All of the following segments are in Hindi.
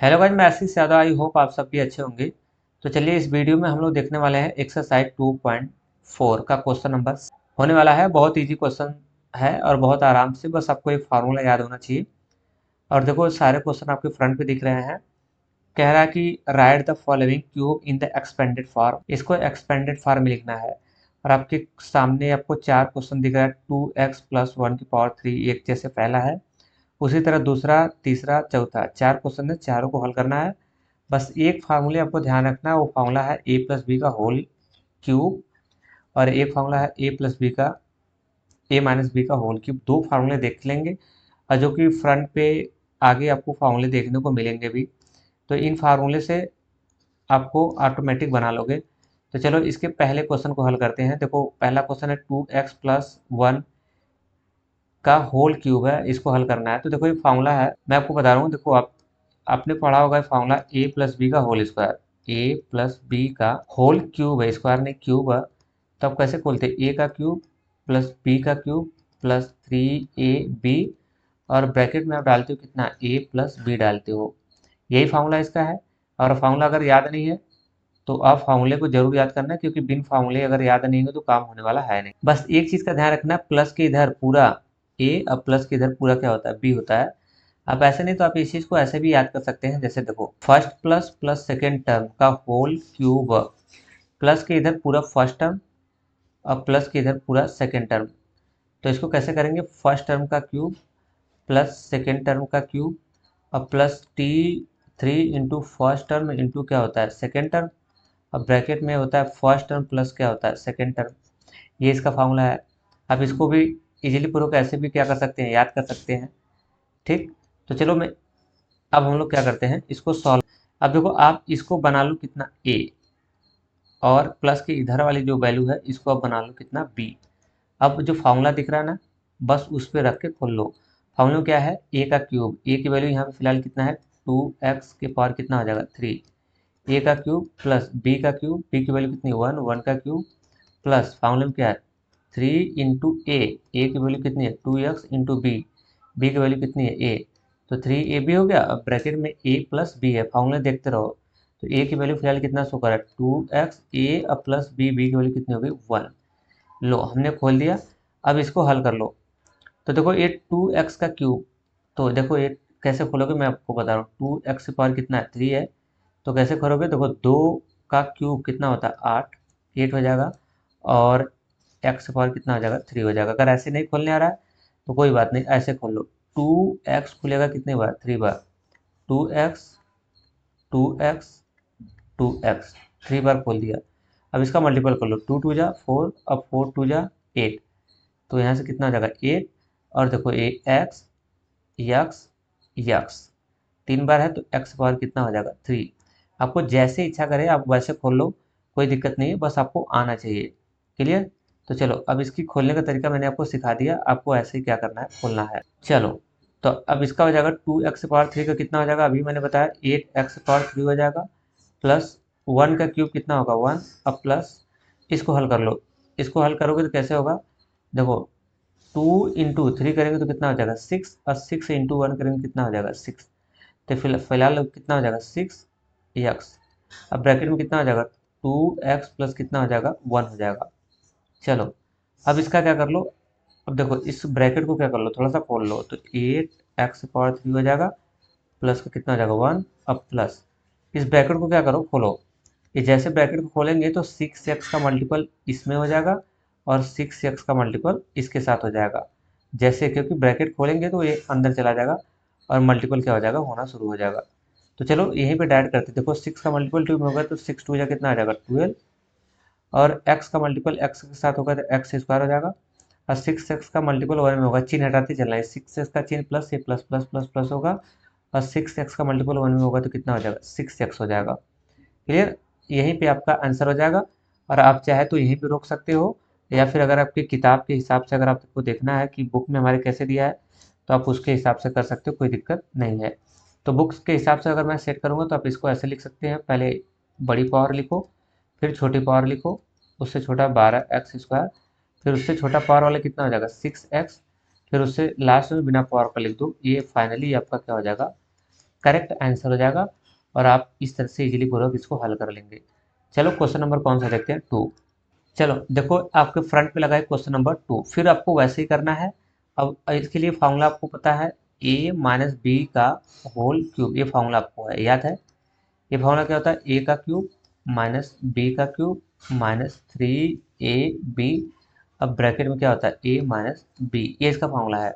हेलो गाइस, मैं आशीष यादव। आई होप आप सब भी अच्छे होंगे। तो चलिए इस वीडियो में हम लोग देखने वाले हैं एक्सरसाइज 2.4 का क्वेश्चन नंबर होने वाला है। बहुत इजी क्वेश्चन है और बहुत आराम से, बस आपको एक फार्मूला याद होना चाहिए। और देखो सारे क्वेश्चन आपके फ्रंट पे दिख रहे हैं। कह रहा है कि right the following cube in the expanded form. इसको एक्सपेंडेड फॉर्म में लिखना है। और आपके सामने आपको चार क्वेश्चन दिख रहा है। 2x+1 की पावर 3 एक जैसे पहला है, उसी तरह दूसरा, तीसरा, चौथा, चार क्वेश्चन है, चारों को हल करना है। बस एक फार्मूले आपको ध्यान रखना है, वो फार्मूला है a+b का होल क्यूब, और एक फार्मूला है a-b का होल क्यूब। दो फार्मूले देख लेंगे, और जो कि फ्रंट पे आगे आपको फार्मूले देखने को मिलेंगे भी। तो इन फार्मूले से आपको ऑटोमेटिक बना लोगे। तो चलो इसके पहले क्वेश्चन को हल करते हैं। देखो पहला क्वेश्चन है 2x+1 का होल क्यूब है, इसको हल करना है। तो देखो ये फार्मूला है, मैं आपको बता रहा हूँ। देखो आपने पढ़ा होगा फार्मूला a+b का होल स्क्वायर। a+b का होल क्यूब है, स्क्वायर नहीं क्यूब है। तो आप कैसे खोलते हैं? a का क्यूब प्लस b का क्यूब प्लस 3ab, और ब्रैकेट में आप डालते हो कितना? a+b डालते हो। यही फार्मूला इसका है। और फार्मूला अगर याद नहीं है तो आप फार्मूले को जरूर याद करना, क्योंकि बिन फार्मूले अगर याद नहीं होंगे तो काम होने वाला है नहीं। बस एक चीज का ध्यान रखना, प्लस के इधर पूरा a और प्लस के इधर पूरा क्या होता है? b होता है। आप ऐसे नहीं तो आप इस चीज को ऐसे भी याद कर सकते हैं। जैसे देखो first plus plus second term का होल क्यूब, प्लस के इधर पूरा फर्स्ट टर्म और प्लस के इधर पूरा सेकेंड टर्म। तो इसको कैसे करेंगे? फर्स्ट टर्म का क्यूब प्लस सेकेंड टर्म का क्यूब और plus t3 into first term into क्या होता है? Second term. अब ब्रैकेट में होता है फर्स्ट टर्म प्लस क्या होता है? Second term. ये इसका फार्मूला है। आप इसको भी इजीली पूर्वक ऐसे भी क्या कर सकते हैं? याद कर सकते हैं। ठीक। तो चलो मैं अब हम लोग क्या करते हैं, इसको सॉल्व। अब देखो आप इसको बना लो कितना? a, और प्लस के इधर वाली जो वैल्यू है इसको आप बना लो कितना? b। अब जो फार्मूला दिख रहा है ना, बस उस पर रख के खोल लो। फार्मूला क्या है? a का क्यूब, a की वैल्यू यहाँ पे फिलहाल कितना है? 2x के पावर कितना हो जाएगा? 3। a का क्यूब प्लस b का क्यूब, b की वैल्यू कितनी? 1, 1 का क्यूब प्लस फार्मूला में क्या है? 3 इंटू ए की वैल्यू कितनी है? 2x इंटू बी की वैल्यू कितनी है? a। तो 3ab हो गया। अब ब्रैकेट में a प्लस बी है, फार्मूला देखते रहो। तो a की वैल्यू फिलहाल कितना शो कर रहा है? 2x, a और प्लस b की वैल्यू कितनी हो गई? 1। लो हमने खोल दिया। अब इसको हल कर लो। तो देखो ये 2x का क्यूब, तो देखो ये कैसे खोलोगे मैं आपको बता रहा हूँ। 2x की पावर कितना है? 3 है। तो कैसे करोगे? देखो 2 का क्यूब कितना होता है? 8, 8 हो जाएगा। और एक्स की पावर कितना हो जाएगा? 3 हो जाएगा। अगर ऐसे नहीं खोलने आ रहा है तो कोई बात नहीं, ऐसे खोल लो। 2x खुलेगा कितनी बार? 3 बार। 2x, 2x, 2x, 3 बार खोल दिया। अब इसका मल्टीपल कर लो। 2 टू जा 4, अब 4 टू जा 8। तो यहाँ से कितना हो जाएगा? 8। और देखो ये एक्स, यक्स, यक्स, 3 बार है तो एक्स पावर कितना हो जाएगा? 3। आपको जैसे इच्छा करे आप वैसे खोल लो, कोई दिक्कत नहीं है, बस आपको आना चाहिए। क्लियर? तो चलो अब इसकी खोलने का तरीका मैंने आपको सिखा दिया, आपको ऐसे ही क्या करना है? खोलना है। चलो तो अब इसका हो जाएगा 2x पावर 3 का कितना हो जाएगा? अभी मैंने बताया 8x पावर 3 हो जाएगा। प्लस 1 का क्यूब कितना होगा? 1। अब प्लस इसको हल कर लो। इसको हल करोगे तो कैसे होगा? देखो 2 इंटू 3 करेंगे तो कितना हो जाएगा? 6, और 6 इंटू 1 करेंगे कितना हो जाएगा? 6। तो फिलहाल कितना हो जाएगा? 6x। अब ब्रैकेट में कितना हो जाएगा? 2x प्लस कितना हो जाएगा? 1 हो जाएगा। चलो अब इसका क्या कर लो? अब देखो इस ब्रैकेट को क्या कर लो, थोड़ा सा खोल लो। तो 8x पावर 3 हो जाएगा, प्लस का कितना हो जाएगा? 1। अब प्लस इस ब्रैकेट को क्या करो? खोलो। ये जैसे ब्रैकेट को खोलेंगे तो 6x का मल्टीपल इसमें हो जाएगा और 6x का मल्टीपल इसके साथ हो जाएगा। जैसे क्योंकि ब्रैकेट खोलेंगे तो ये अंदर चला जाएगा और मल्टीपल क्या हो जाएगा? होना शुरू हो जाएगा। तो चलो यहीं पे डायरेक्ट करते हैं। देखो 6 का मल्टीपल 2 में होगा तो 6 2 जा कितना आ जाएगा? 12। और x का मल्टीपल x के साथ होगा तो एक्स स्क्वायर हो जाएगा। और 6x का मल्टीपल 1 में होगा, चिन्ह हटाते चलना है। 6x का चिन्ह प्लस, ये प्लस प्लस प्लस प्लस होगा। और 6x का मल्टीपल 1 में होगा तो कितना हो जाएगा? 6x हो जाएगा। क्लियर? यहीं पे आपका आंसर हो जाएगा। और आप चाहे तो यहीं पे रोक सकते हो, या फिर अगर आपकी किताब के हिसाब से अगर आपको देखना है कि बुक में हमारे कैसे दिया है तो आप उसके हिसाब से कर सकते हो, कोई दिक्कत नहीं है। तो बुक्स के हिसाब से अगर मैं सेट करूँगा तो आप इसको ऐसे लिख सकते हैं। पहले बड़ी पावर लिखो, फिर छोटी पावर लिखो, उससे छोटा 12x स्क्वायर, फिर उससे छोटा पावर वाला कितना हो जाएगा? 6x, फिर उससे लास्ट में बिना पावर का लिख दो। ये फाइनली आपका क्या हो जाएगा? करेक्ट आंसर हो जाएगा और आप इस तरह से इजीली पूर्वक इसको हल कर लेंगे। चलो क्वेश्चन नंबर कौन सा देखते हैं, 2। चलो देखो आपके फ्रंट पे लगा है क्वेश्चन नंबर 2, फिर आपको वैसे ही करना है। अब इसके लिए फॉर्मूला आपको पता है, a माइनस बी का होल क्यूब, ये फॉर्मूला आपको है याद है। ये फॉर्मूला क्या होता है, a का क्यूब माइनस बी का क्यूब माइनस 3ab। अब ब्रैकेट में क्या होता है, a माइनस बी, ये इसका फॉर्मूला है।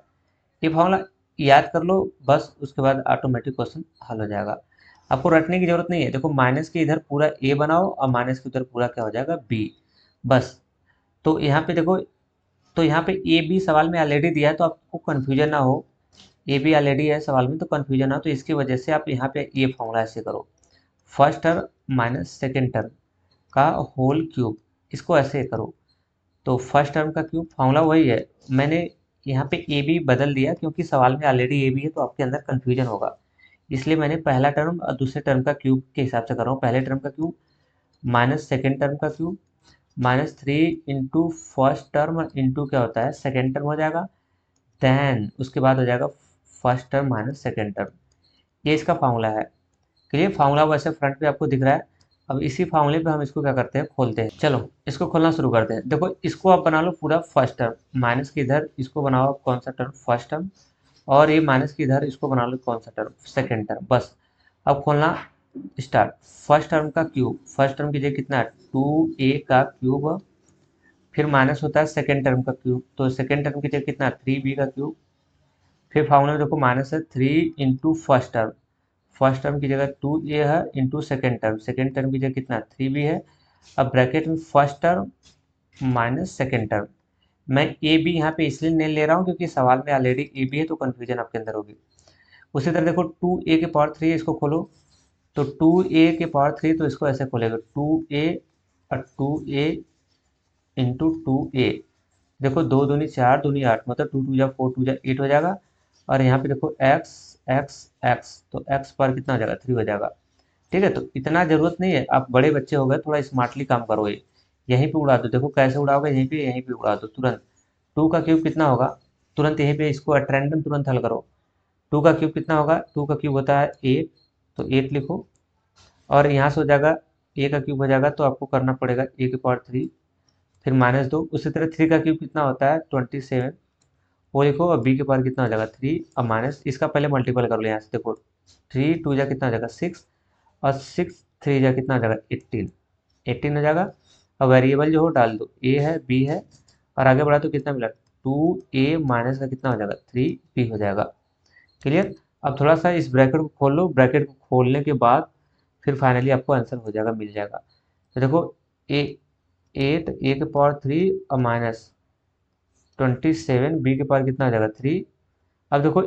ये फॉर्मूला याद कर लो बस, उसके बाद ऑटोमेटिक क्वेश्चन हल हो जाएगा। आपको रटने की जरूरत नहीं है। देखो माइनस के इधर पूरा a बनाओ और माइनस के उधर पूरा क्या हो जाएगा, b, बस। तो यहाँ पे देखो, तो यहाँ पे ए बी सवाल में ऑलरेडी दिया है, तो आपको कन्फ्यूजन ना हो। ए बी ऑलरेडी है सवाल में, तो कन्फ्यूजन ना हो, तो इसकी वजह से आप यहाँ पे ये फॉर्मूला ऐसे करो, first term minus second term का होल क्यूब, इसको ऐसे करो। तो फर्स्ट टर्म का क्यूब फॉर्मूला वही है, मैंने यहाँ पे ए बी बदल दिया क्योंकि सवाल में ऑलरेडी ए बी है, तो आपके अंदर कन्फ्यूजन होगा, इसलिए मैंने पहला टर्म और दूसरे टर्म का क्यूब के हिसाब से कर रहा हूँ। पहले टर्म का क्यूब माइनस सेकेंड टर्म का cube minus 3 into first term into क्या होता है सेकेंड टर्म हो जाएगा, देन उसके बाद हो जाएगा first term minus second term. ये इसका फार्मूला है। क्लियर, फार्मूला वैसे फ्रंट पे आपको दिख रहा है। अब इसी फार्मूले पे हम इसको क्या करते हैं, खोलते हैं। चलो इसको खोलना शुरू करते हैं। देखो इसको आप बना लो पूरा फर्स्ट टर्म, माइनस के इधर इसको बनाओ आप कौन सा टर्म, फर्स्ट टर्म, और ये माइनस के इधर इसको बना लो कौन सा टर्म, सेकेंड टर्म, बस। अब खोलना स्टार्ट। फर्स्ट टर्म का क्यूब, फर्स्ट टर्म की जगह कितना है, 2a का क्यूब, फिर माइनस होता है सेकेंड टर्म का क्यूब, तो सेकेंड टर्म की जगह कितना है, 3b का क्यूब। फिर फार्मूला में देखो माइनस है 3 into first term, first term की जगह 2a है into second term, second term की जगह कितना 3b है। अब ब्रैकेट में first term minus second term. मैं ए बी यहाँ पे इसलिए नहीं ले रहा हूँ क्योंकि सवाल में ऑलरेडी ए बी है, तो कन्फ्यूजन आपके अंदर होगी। उसी तरह देखो 2a के पावर 3 इसको खोलो, तो 2a के पावर 3, तो इसको ऐसे खोलेगा 2a और 2a इंटू 2a। देखो 2 दूनी 4 दूनी 8, मतलब 2 2 जा 4 2 जा 8 हो जाएगा। और यहाँ पे देखो x x x, तो x पर कितना हो जाएगा, 3 हो जाएगा। ठीक है, तो इतना जरूरत नहीं है, आप बड़े बच्चे हो गए, थोड़ा स्मार्टली काम करो। ये यहीं पे उड़ा दो, देखो कैसे उड़ाओगे, यहीं पे उड़ा दो तुरंत। 2 का क्यूब कितना होगा, तुरंत यहीं पे इसको एट रैंडम तुरंत हल करो। 2 का क्यूब कितना होगा, 2 का क्यूब होता है 8, तो 8 लिखो। और यहाँ से हो जाएगा a का क्यूब हो जाएगा, तो आपको करना पड़ेगा a के पावर 3, फिर -2। उसी तरह 3 का क्यूब कितना होता है 27, वो लिखो। और b के पावर कितना हो जाएगा 3, और माइनस इसका पहले मल्टीपल कर लो यहाँ से, देखो 3 2 जा कितना हो जाएगा 6, और 6 3 जा कितना हो जाएगा 18, 18 हो जाएगा। अब वेरिएबल जो हो डाल दो, a है b है, और आगे बढ़ा तो कितना मिला 2a माइनस का कितना हो जाएगा 3b हो जाएगा। क्लियर। अब थोड़ा सा इस ब्रैकेट को खोल लो, ब्रैकेट को खोलने के बाद फिर फाइनली आपको आंसर हो जाएगा, मिल जाएगा। तो देखो ए 8 a के पावर 3 और माइनस 27 b के पावर कितना हो जाएगा 3। अब देखो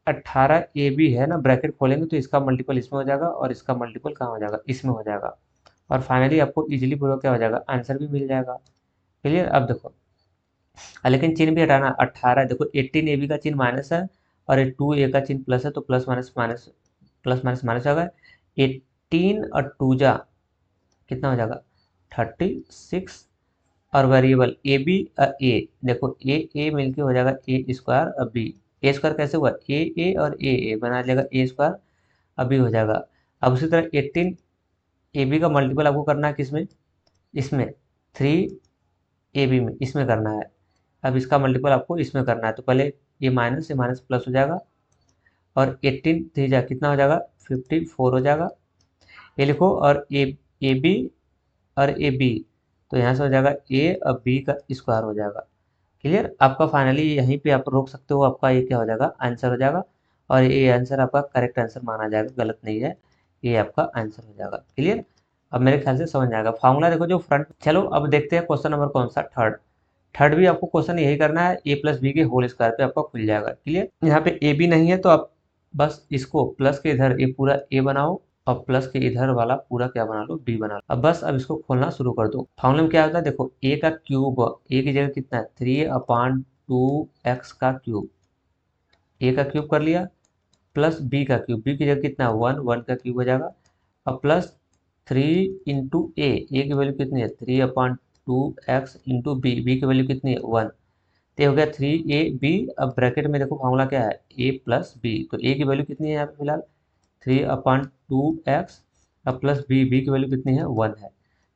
18 ए बी है ना, ब्रैकेट खोलेंगे तो इसका मल्टीपल इसमें हो जाएगा और इसका मल्टीपल कहाँ हो जाएगा, इसमें हो जाएगा। और फाइनली आपको इजीली पूरा क्या हो जाएगा, आंसर भी मिल जाएगा। क्लियर। अब देखो लेकिन चिन्ह भी हटाना, 18 देखो 18 ए बी का चिन्ह माइनस है और 2 ए का चिन्ह प्लस है, तो plus minus minus plus minus minus होगा। 18 और 2 जा कितना हो जाएगा 36, और वेरिएबल ए बी और ए, देखो ए मिलके हो जाएगा ए स्क्वायर और बी। ए स्क्वायर कैसे हुआ, ए और ए बना जाएगा ए स्क्वायर, अभी हो जाएगा। अब उसी तरह 18 ए बी का मल्टीपल आपको करना है किसमें, इसमें 3 ए बी में, इसमें करना है। अब इसका मल्टीपल आपको इसमें करना है, तो पहले ये माइनस प्लस हो जाएगा, और 18 3 जा कितना हो जाएगा 54 हो जाएगा। ये लिखो, और ए बी और ए बी, तो यहाँ से हो जाएगा ए और बी का स्क्वायर हो जाएगा। क्लियर। आपका फाइनली यहीं पे आप रोक सकते हो, आपका ये क्या हो जाएगा, आंसर हो जाएगा। और ये आंसर आपका करेक्ट आंसर माना जाएगा, गलत नहीं है, ये आपका आंसर हो जाएगा। क्लियर। अब मेरे ख्याल से समझ आएगा फार्मूला, देखो जो फ्रंट। चलो अब देखते हैं क्वेश्चन नंबर कौन सा, थर्ड। थर्ड भी आपको क्वेश्चन यही करना है, ए प्लस बी के होल स्क्वायर पे आपका खुल जाएगा। क्लियर। यहाँ पे ए बी नहीं है, तो आप बस इसको प्लस के इधर ये पूरा ए बनाओ, और प्लस के इधर वाला पूरा क्या बना लो, बी बना लो। अब बस अब इसको खोलना शुरू कर दो। फॉर्मूले में क्या होता है, देखो ए का क्यूब, ए की जगह कितना है 3/2x का क्यूब, ए का क्यूब कर लिया, प्लस बी का क्यूब, बी की जगह कितना है 1, 1 का क्यूब हो जाएगा। अब प्लस 3 इंटू ए की वैल्यू कितनी है 3/2x इंटू बी, बी की वैल्यू कितनी है 1, तो हो गया 3ab। अब ब्रैकेट में देखो फॉर्मूला क्या है a प्लस बी, तो a की वैल्यू कितनी है यहाँ पे फिलहाल 3/2x अब प्लस बी की वैल्यू कितनी है 1 है।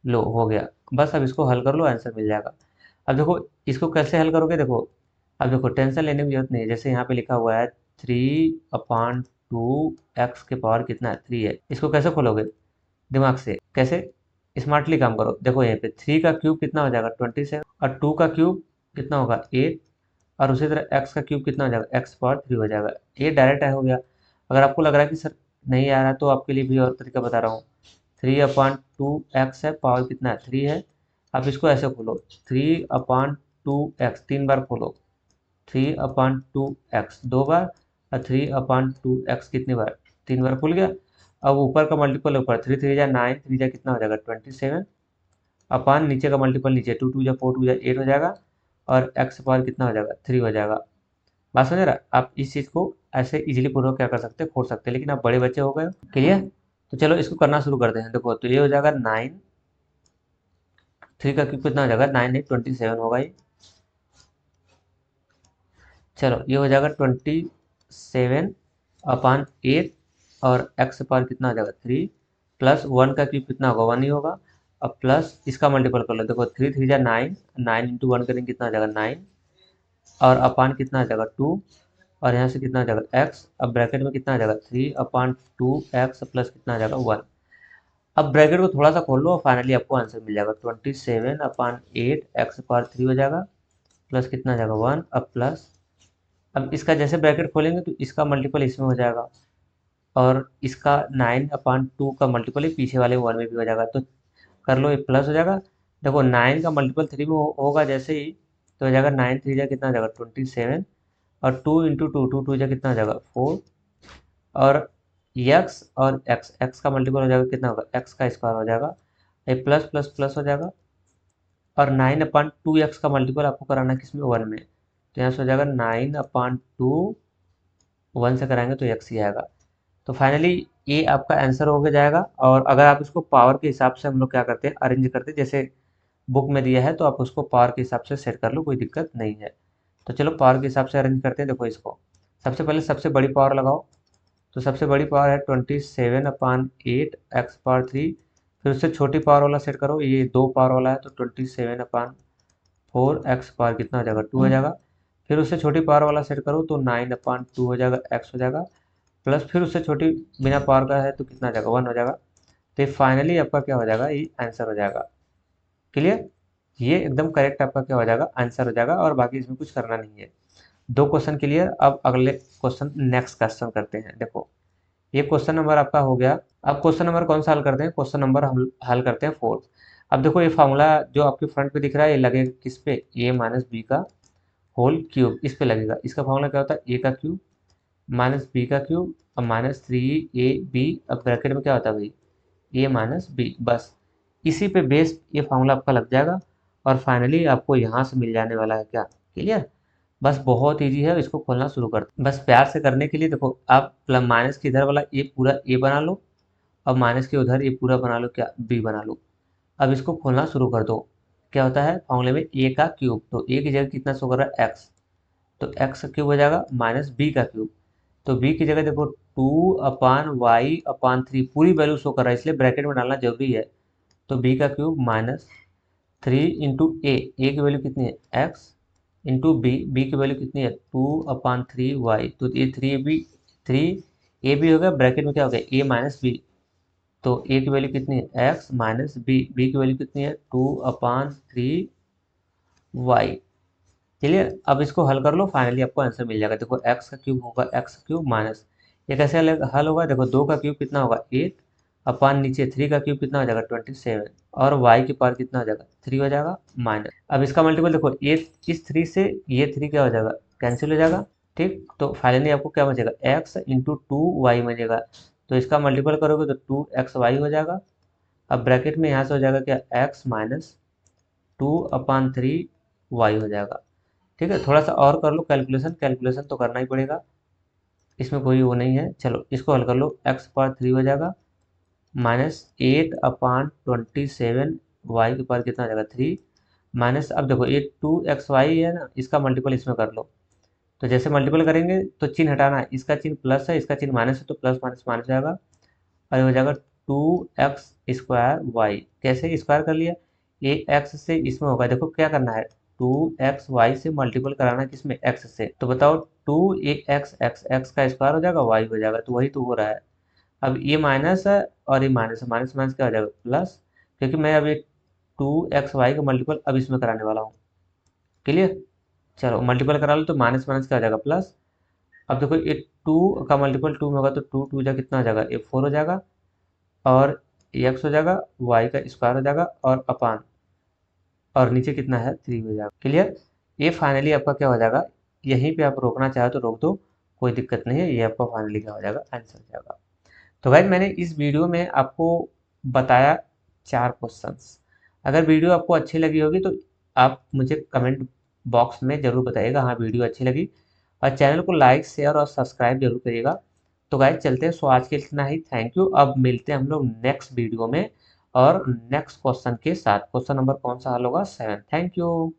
लो हो गया। बस अब इसको हल कर लो, आंसर मिल जाएगा। अब देखो इसको कैसे हल करोगे, देखो अब देखो टेंशन लेने की जरूरत नहीं है। जैसे यहाँ पे लिखा हुआ है 3/2x के पावर कितना है 3 है। इसको कैसे खोलोगे दिमाग से, कैसे स्मार्टली काम करो। देखो यहाँ पे 3 का क्यूब कितना हो जाएगा 27 और 2 का क्यूब कितना होगा 8 और उसी तरह x का क्यूब कितना हो जाएगा x पावर 3 हो जाएगा। ये डायरेक्ट है हो गया। अगर आपको लग रहा है कि सर नहीं आ रहा है तो आपके लिए भी और तरीका बता रहा हूँ। 3/2x है, पावर कितना है 3 है। आप इसको ऐसे खोलो 3/2x 3 बार खोलो, 3/2x 2 बार और 3/2x कितनी बार 3 बार खुल गया। अब ऊपर का मल्टीपल ऊपर 3 3 जा 9 3 जा कितना हो जाएगा 27 अपान नीचे का मल्टीपल नीचे 2 2 जा 4 2 जा 8 हो जाएगा और x पावर कितना हो जाएगा 3 हो जाएगा। बात समझ रहा, आप इस चीज़ को ऐसे इजीली पूर्वक क्या कर सकते हैं खोल सकते हैं, लेकिन आप बड़े बच्चे हो गए हो। क्लियर, तो चलो इसको करना शुरू करते हैं। देखो तो ये हो जाएगा 9, 3 का क्यूब कितना हो जाएगा 9 8 27 होगा ये। चलो ये हो जाएगा 27/8 और x पावर कितना हो जाएगा 3 प्लस 1 का क्यूब कितना होगा 1 ही होगा। अब प्लस इसका मल्टीपल कर लो, देखो 3 3 जा 9 9 इंटू 1 करेंगे कितना हो जाएगा 9 और अपान कितना आ जाएगा 2 और यहाँ से कितना आ जाएगा x। अब ब्रैकेट में कितना आ जाएगा 3/2x प्लस कितना आ जाएगा 1। अब ब्रैकेट को थोड़ा सा खोल लो और फाइनली आपको आंसर मिल जाएगा 27/8 x पावर 3 हो जाएगा प्लस कितना आ जाएगा 1। अब प्लस अब इसका जैसे ब्रैकेट खोलेंगे तो इसका मल्टीपल इसमें हो जाएगा और इसका 9/2 का मल्टीपल ही पीछे वाले 1 में भी हो जाएगा। तो कर लो, ये प्लस हो जाएगा। देखो 9 का मल्टीपल 3 में होगा जैसे ही तो हो जाएगा 9 3 जा कितना हो जाएगा 27 और 2 इंटू 2 2 2 जा कितना हो जाएगा 4 और एक्स का मल्टीपल हो जाएगा कितना होगा एक्स का स्क्वायर हो जाएगा। ये प्लस प्लस प्लस हो जाएगा और 9/2x का मल्टीपल आपको कराना है किसमें 1 में। तो यहाँ से हो जाएगा 9/2 1 से कराएंगे तो x ही आएगा। तो फाइनली ये आपका आंसर हो के जाएगा। और अगर आप इसको पावर के हिसाब से हम लोग क्या करते हैं अरेंज करते हैं, जैसे बुक में दिया है तो आप उसको पावर के हिसाब से सेट कर लो, कोई दिक्कत नहीं है। तो चलो पावर के हिसाब से अरेंज करते हैं। देखो इसको सबसे पहले सबसे बड़ी पावर लगाओ। तो सबसे बड़ी पावर है 27/8 x पावर 3। फिर उससे छोटी पावर वाला सेट करो, ये 2 पावर वाला है तो 27/4 x पावर कितना हो जाएगा 2 हो जाएगा। फिर उससे छोटी पावर वाला सेट करो तो 9/2 हो जाएगा x हो जाएगा प्लस फिर उससे छोटी बिना पावर का है तो कितना हो जाएगा 1 हो जाएगा। तो फाइनली आपका क्या हो जाएगा ये आंसर हो जाएगा। क्लियर, ये एकदम करेक्ट आपका क्या हो जाएगा आंसर हो जाएगा और बाकी इसमें कुछ करना नहीं है। 2 क्वेश्चन क्लियर। अब अगले क्वेश्चन नेक्स्ट क्वेश्चन करते हैं। देखो ये क्वेश्चन नंबर आपका हो गया। अब क्वेश्चन नंबर कौन सा हल करते हैं, क्वेश्चन नंबर हम हल करते हैं 4th। अब देखो ये फार्मूला जो आपके फ्रंट पे दिख रहा है ये लगेगा किस पे a माइनस बी का होल क्यूब, इस पे लगेगा। इसका फार्मूला क्या होता है a का क्यूब माइनस बी का क्यूब और माइनस 3ab। अब ब्रैकेट में क्या होता है भाई a माइनस बी। बस इसी पे बेस ये फार्मूला आपका लग जाएगा और फाइनली आपको यहाँ से मिल जाने वाला है क्या। क्लियर, बस बहुत इजी है, इसको खोलना शुरू कर दो। बस प्यार से करने के लिए देखो आप प्लस माइनस के इधर वाला ये पूरा ए बना लो और माइनस के उधर ये पूरा बना लो क्या बी बना लो। अब इसको खोलना शुरू कर दो। क्या होता है फॉर्मूले में ए का क्यूब, तो ए की जगह कितना शो कर रहा है एक्स, तो एक्स का क्यूब हो जाएगा माइनस बी का क्यूब। तो बी की जगह देखो 2/y/3 पूरी वैल्यू शो कर रहा है इसलिए ब्रैकेट में डालना जरूरी है। तो बी का क्यूब माइनस 3 इंटू ए की वैल्यू कितनी है एक्स इंटू बी की वैल्यू कितनी है 2/3y। तो ये 3 ए बी हो गया, ब्रैकेट में क्या हो गया ए माइनस बी। तो ए की वैल्यू कितनी है एक्स माइनस बी की वैल्यू कितनी है 2/3y। क्लियर, अब इसको हल कर लो फाइनली आपको आंसर मिल जाएगा। देखो एक्स का क्यूब होगा एक्स क्यूब माइनस ये कैसे हल होगा, देखो 2 का क्यूब कितना होगा 8 अपान नीचे 3 का क्यूब कितना हो जाएगा 27 और y की पावर कितना हो जाएगा 3 हो जाएगा माइनस। अब इसका मल्टीपल देखो ये इस 3 से ये 3 क्या हो जाएगा कैंसिल हो जाएगा। ठीक, तो फाइनली आपको क्या बचेगा x इंटू 2y बचेगा। तो इसका मल्टीपल करोगे तो 2xy हो जाएगा। अब ब्रैकेट में यहाँ से हो जाएगा क्या x माइनस 2/3y हो जाएगा। ठीक है, थोड़ा सा और कर लो कैलकुलेशन, कैलकुलेशन तो करना ही पड़ेगा, इसमें कोई वो नहीं है। चलो इसको हल कर लो x पावर 3 हो जाएगा माइनस 8/27 y के पावर कितना हो जाएगा 3 माइनस अब देखो ये 2xy है ना इसका मल्टीपल इसमें कर लो तो जैसे मल्टीपल करेंगे तो चिन्ह हटाना है, इसका चिन्ह प्लस है, इसका चिन्ह माइनस है, तो प्लस माइनस माइनस जाएगा और ये हो जाएगा 2x² कैसे स्क्वायर कर लिया, ये एक्स से इसमें होगा, देखो क्या करना है, 2xy से मल्टीपल कराना है किसमें, एक्स से, तो बताओ 2ax x का स्क्वायर हो जाएगा y हो जाएगा, तो वही तो हो रहा है। अब ये माइनस है और ये माइनस है, माइनस माइनस क्या हो जाएगा प्लस, क्योंकि मैं अब ये 2xy का मल्टीपल अब इसमें कराने वाला हूँ। क्लियर, चलो मल्टीपल करा लो तो माइनस माइनस क्या हो जाएगा प्लस। अब देखो ये 2 का मल्टीपल 2 में होगा तो 2 जा कितना हो जाएगा, ये 4 हो जाएगा और एक्स हो जाएगा, वाई का स्क्वायर हो जाएगा और अपान, और नीचे कितना है 3 हो जाएगा। क्लियर, ये फाइनली आपका क्या हो जाएगा, यहीं पे आप रोकना चाहे तो रोक दो, कोई दिक्कत नहीं है, ये आपका फाइनली क्या हो जाएगा, आंसर हो जाएगा। तो गाइज मैंने इस वीडियो में आपको बताया 4 क्वेश्चंस। अगर वीडियो आपको अच्छी लगी होगी तो आप मुझे कमेंट बॉक्स में ज़रूर बताइएगा हाँ वीडियो अच्छी लगी, और चैनल को लाइक शेयर और सब्सक्राइब जरूर करिएगा। तो गाइज चलते हैं, सो आज के लिए इतना ही, थैंक यू। अब मिलते हैं हम लोग नेक्स्ट वीडियो में और नेक्स्ट क्वेश्चन के साथ। क्वेश्चन नंबर कौन सा हल होगा, 7। Thank you.